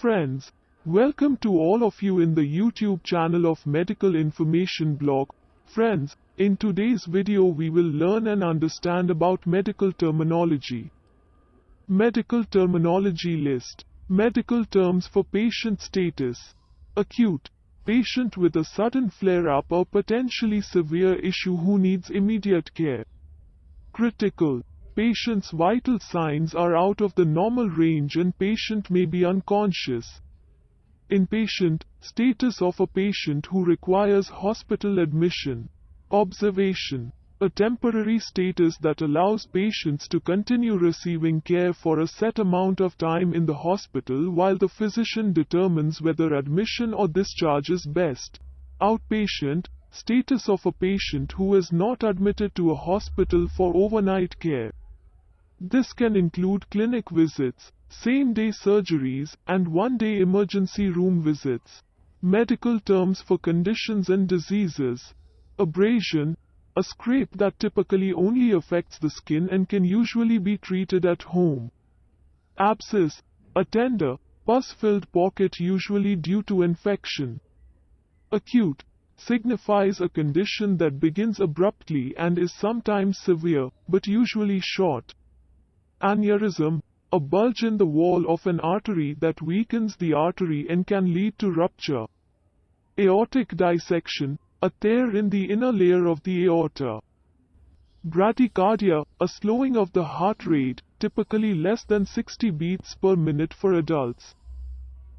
Friends, welcome to all of you in the YouTube channel of Medical Information Blog. Friends, in today's video we will learn and understand about medical terminology. Medical terminology list. Medical terms for patient status. Acute. Patient with a sudden flare-up or potentially severe issue who needs immediate care. Critical. Patient's vital signs are out of the normal range and patient may be unconscious. Inpatient. Status of a patient who requires hospital admission. Observation. A temporary status that allows patients to continue receiving care for a set amount of time in the hospital while the physician determines whether admission or discharge is best. Outpatient. Status of a patient who is not admitted to a hospital for overnight care. This can include clinic visits, same-day surgeries, and one-day emergency room visits. Medical terms for conditions and diseases. Abrasion. A scrape that typically only affects the skin and can usually be treated at home. Abscess. A tender, pus-filled pocket usually due to infection. Acute. Signifies a condition that begins abruptly and is sometimes severe, but usually short. Aneurysm. A bulge in the wall of an artery that weakens the artery and can lead to rupture. Aortic dissection. A tear in the inner layer of the aorta. Bradycardia. A slowing of the heart rate, typically less than 60 beats per minute for adults.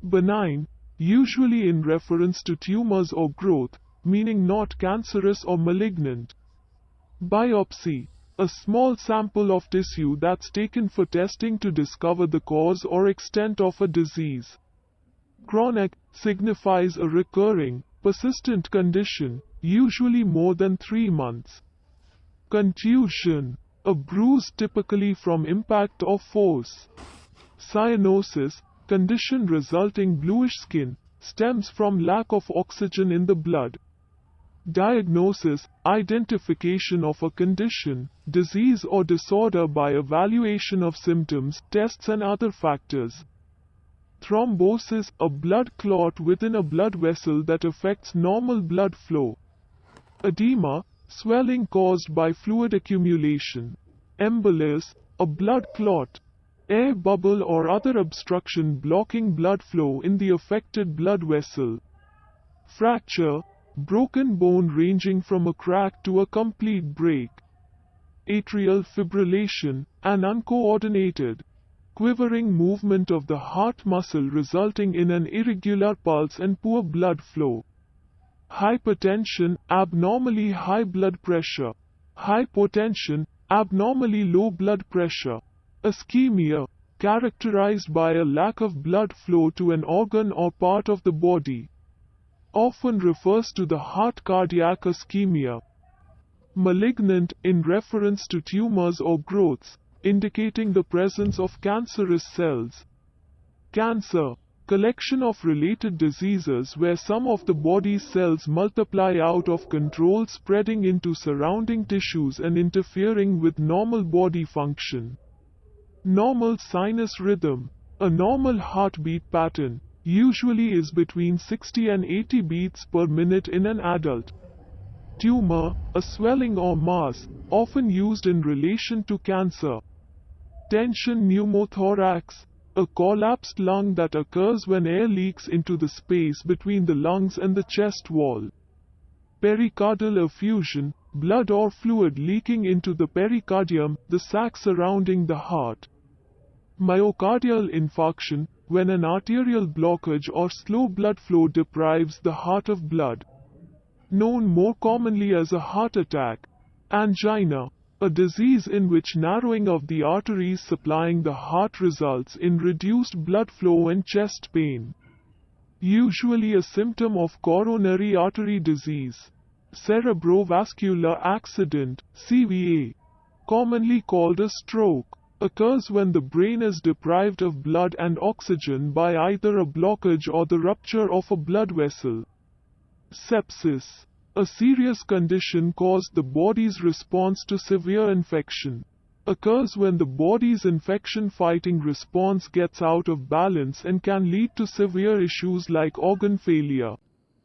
Benign. Usually in reference to tumors or growth, meaning not cancerous or malignant. Biopsy. A small sample of tissue that's taken for testing to discover the cause or extent of a disease. Chronic. Signifies a recurring, persistent condition, usually more than 3 months. Contusion. A bruise typically from impact or force. Cyanosis. Condition resulting bluish skin, stems from lack of oxygen in the blood. Diagnosis. Identification of a condition, disease or disorder by evaluation of symptoms, tests and other factors. Thrombosis. A blood clot within a blood vessel that affects normal blood flow. Edema. Swelling caused by fluid accumulation. Embolus. A blood clot, air bubble or other obstruction blocking blood flow in the affected blood vessel. Fracture. Broken bone ranging from a crack to a complete break. Atrial fibrillation. An uncoordinated, quivering movement of the heart muscle resulting in an irregular pulse and poor blood flow. Hypertension. Abnormally high blood pressure. Hypotension. Abnormally low blood pressure. Ischemia. Characterized by a lack of blood flow to an organ or part of the body. Often refers to the heart. Cardiac ischemia. Malignant. In reference to tumors or growths, indicating the presence of cancerous cells. Cancer. Collection of related diseases where some of the body's cells multiply out of control, spreading into surrounding tissues and interfering with normal body function. Normal sinus rhythm. A normal heartbeat pattern usually is between 60 and 80 beats per minute in an adult. Tumor. A swelling or mass, often used in relation to cancer. Tension pneumothorax. A collapsed lung that occurs when air leaks into the space between the lungs and the chest wall. Pericardial effusion. Blood or fluid leaking into the pericardium, the sac surrounding the heart. Myocardial infarction. When an arterial blockage or slow blood flow deprives the heart of blood. Known more commonly as a heart attack. Angina. A disease in which narrowing of the arteries supplying the heart results in reduced blood flow and chest pain. Usually a symptom of coronary artery disease. Cerebrovascular accident, CVA. Commonly called a stroke. Occurs when the brain is deprived of blood and oxygen by either a blockage or the rupture of a blood vessel. Sepsis. A serious condition caused the body's response to severe infection. occurs when the body's infection-fighting response gets out of balance and can lead to severe issues like organ failure.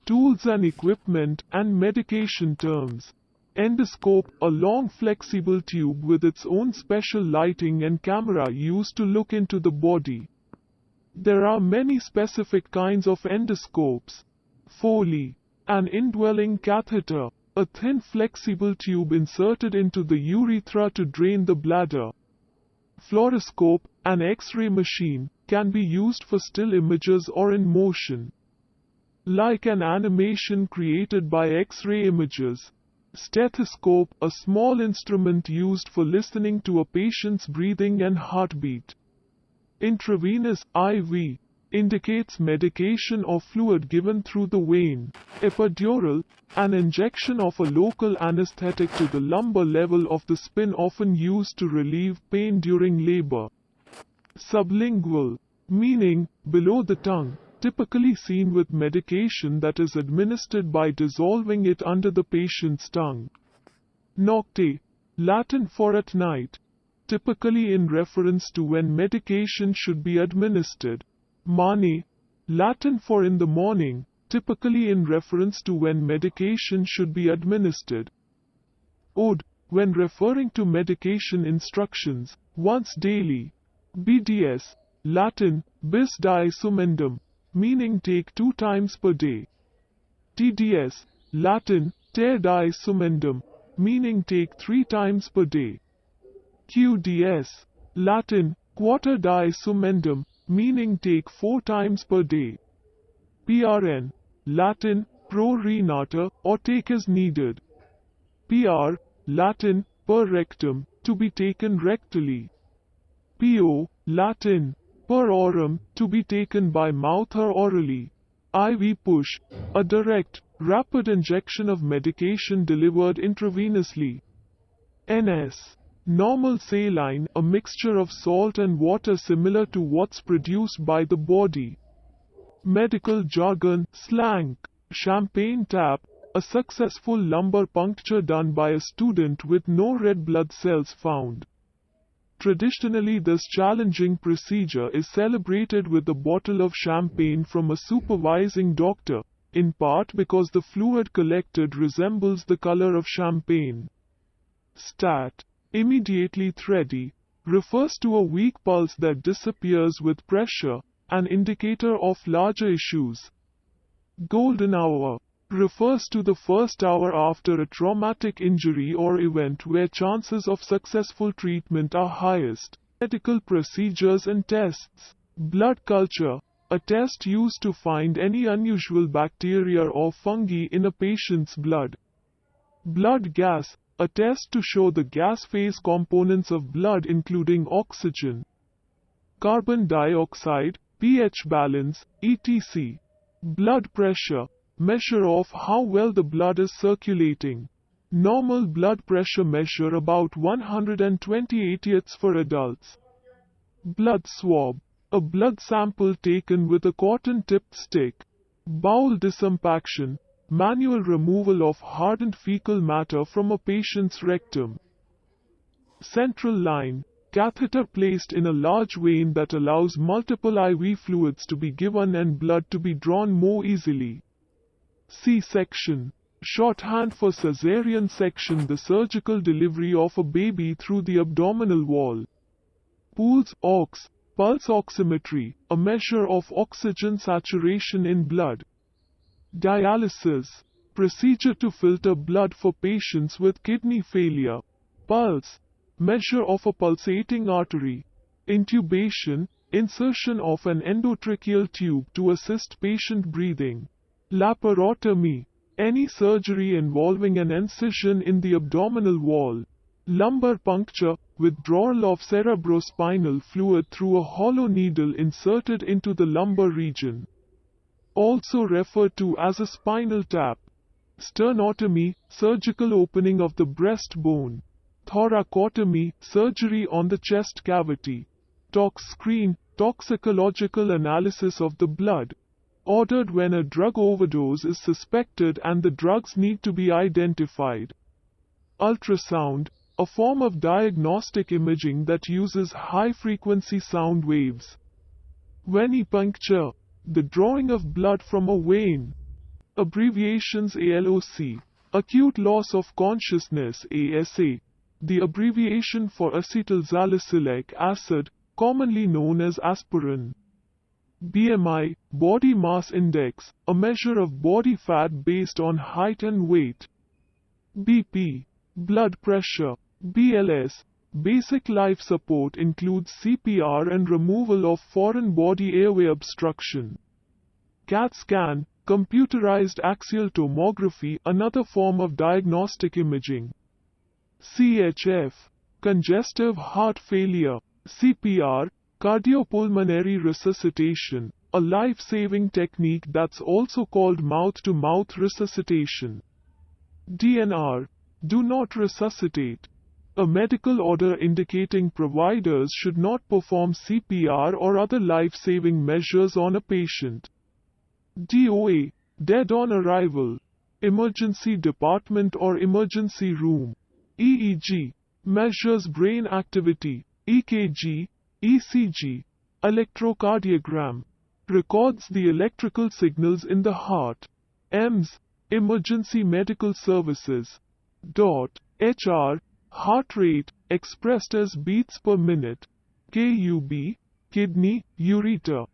Tools and equipment and medication terms. Endoscope, a long flexible tube with its own special lighting and camera used to look into the body. There are many specific kinds of endoscopes. Foley, an indwelling catheter, a thin flexible tube inserted into the urethra to drain the bladder. Fluoroscope, an X-ray machine, can be used for still images or in motion. Like an animation created by X-ray images. Stethoscope, a small instrument used for listening to a patient's breathing and heartbeat. Intravenous IV indicates medication or fluid given through the vein. Epidural, an injection of a local anesthetic to the lumbar level of the spine often used to relieve pain during labor. Sublingual, meaning below the tongue, typically seen with medication that is administered by dissolving it under the patient's tongue. Nocte, Latin for at night, typically in reference to when medication should be administered. Mane, Latin for in the morning, typically in reference to when medication should be administered. Ode, when referring to medication instructions, once daily. BDS, Latin, bis die sumendum, meaning take 2 times per day. TDS, Latin, ter die sumendum, meaning take 3 times per day. QDS, Latin, quarter die sumendum, meaning take 4 times per day. PRN, Latin, pro re nata, or take as needed. PR, Latin, per rectum, to be taken rectally. PO, Latin, per orum, to be taken by mouth or orally. IV push, a direct, rapid injection of medication delivered intravenously. NS, normal saline, a mixture of salt and water similar to what's produced by the body. Medical jargon, slang, champagne tap, a successful lumbar puncture done by a student with no red blood cells found. Traditionally, this challenging procedure is celebrated with a bottle of champagne from a supervising doctor, in part because the fluid collected resembles the color of champagne. Stat, immediately thready, refers to a weak pulse that disappears with pressure, an indicator of larger issues. Golden hour refers to the first hour after a traumatic injury or event where chances of successful treatment are highest. Medical procedures and tests. Blood culture, a test used to find any unusual bacteria or fungi in a patient's blood. Blood gas, a test to show the gas phase components of blood including oxygen, carbon dioxide, pH balance, etc. Blood pressure, measure of how well the blood is circulating. Normal blood pressure measure about 120/80 for adults. Blood swab, a blood sample taken with a cotton-tipped stick. Bowel disimpaction, manual removal of hardened fecal matter from a patient's rectum. Central line, catheter placed in a large vein that allows multiple IV fluids to be given and blood to be drawn more easily. C-section, shorthand for caesarean section, the surgical delivery of a baby through the abdominal wall. Pulse ox, pulse oximetry, a measure of oxygen saturation in blood. Dialysis, procedure to filter blood for patients with kidney failure. Pulse, measure of a pulsating artery. Intubation, insertion of an endotracheal tube to assist patient breathing. Laparotomy, any surgery involving an incision in the abdominal wall. Lumbar puncture, withdrawal of cerebrospinal fluid through a hollow needle inserted into the lumbar region. Also referred to as a spinal tap. Sternotomy, surgical opening of the breastbone. Thoracotomy, surgery on the chest cavity. Tox screen, toxicological analysis of the blood. Ordered when a drug overdose is suspected and the drugs need to be identified. Ultrasound, a form of diagnostic imaging that uses high-frequency sound waves. Venipuncture, the drawing of blood from a vein. Abbreviations ALOC, acute loss of consciousness ASA, the abbreviation for acetylsalicylic acid, commonly known as aspirin. BMI, body mass index, a measure of body fat based on height and weight. BP, blood pressure. BLS, basic life support includes CPR and removal of foreign body airway obstruction. CAT scan, computerized axial tomography, another form of diagnostic imaging. CHF, congestive heart failure. CPR, cardiopulmonary resuscitation, a life-saving technique that's also called mouth-to-mouth resuscitation. DNR, do not resuscitate, a medical order indicating providers should not perform CPR or other life-saving measures on a patient. DOA, dead on arrival, emergency department or emergency room. EEG, measures brain activity. EKG, ECG, electrocardiogram, records the electrical signals in the heart. EMS, emergency medical services. HR, heart rate, expressed as beats per minute. KUB, kidney, ureter,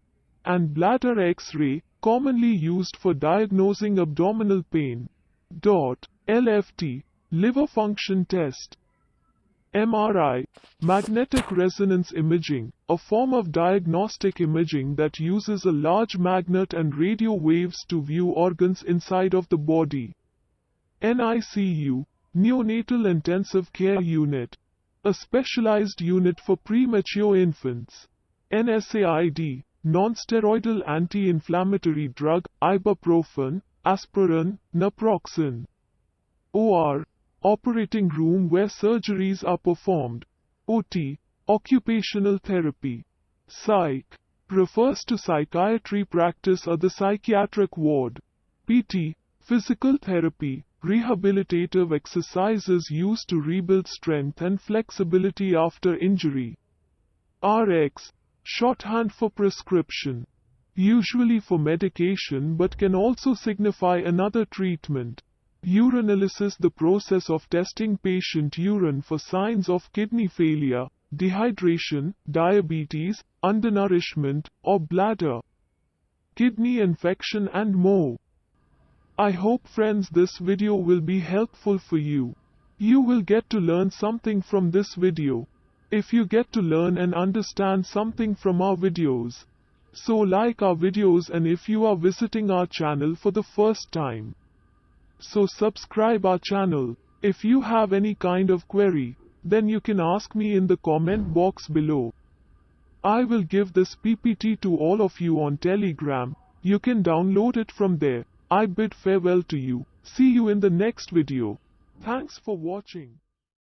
and bladder X-ray, commonly used for diagnosing abdominal pain. LFT, liver function test. MRI, magnetic resonance imaging, a form of diagnostic imaging that uses a large magnet and radio waves to view organs inside of the body. NICU, neonatal intensive care unit, a specialized unit for premature infants. NSAID, non-steroidal anti-inflammatory drug, ibuprofen, aspirin, naproxen. OR, operating room where surgeries are performed. OT, occupational therapy. Psych, refers to psychiatry practice or the psychiatric ward. PT, physical therapy, rehabilitative exercises used to rebuild strength and flexibility after injury. RX, shorthand for prescription, usually for medication but can also signify another treatment. Urinalysis, the process of testing patient urine for signs of kidney failure, dehydration, diabetes, undernourishment, or bladder, kidney infection and more. I hope friends this video will be helpful for you. You will get to learn something from this video. If you get to learn and understand something from our videos, so like our videos, and if you are visiting our channel for the first time, so subscribe our channel. If you have any kind of query, then you can ask me in the comment box below. I will give this PPT to all of you on Telegram. You can download it from there. I bid farewell to you. See you in the next video. Thanks for watching.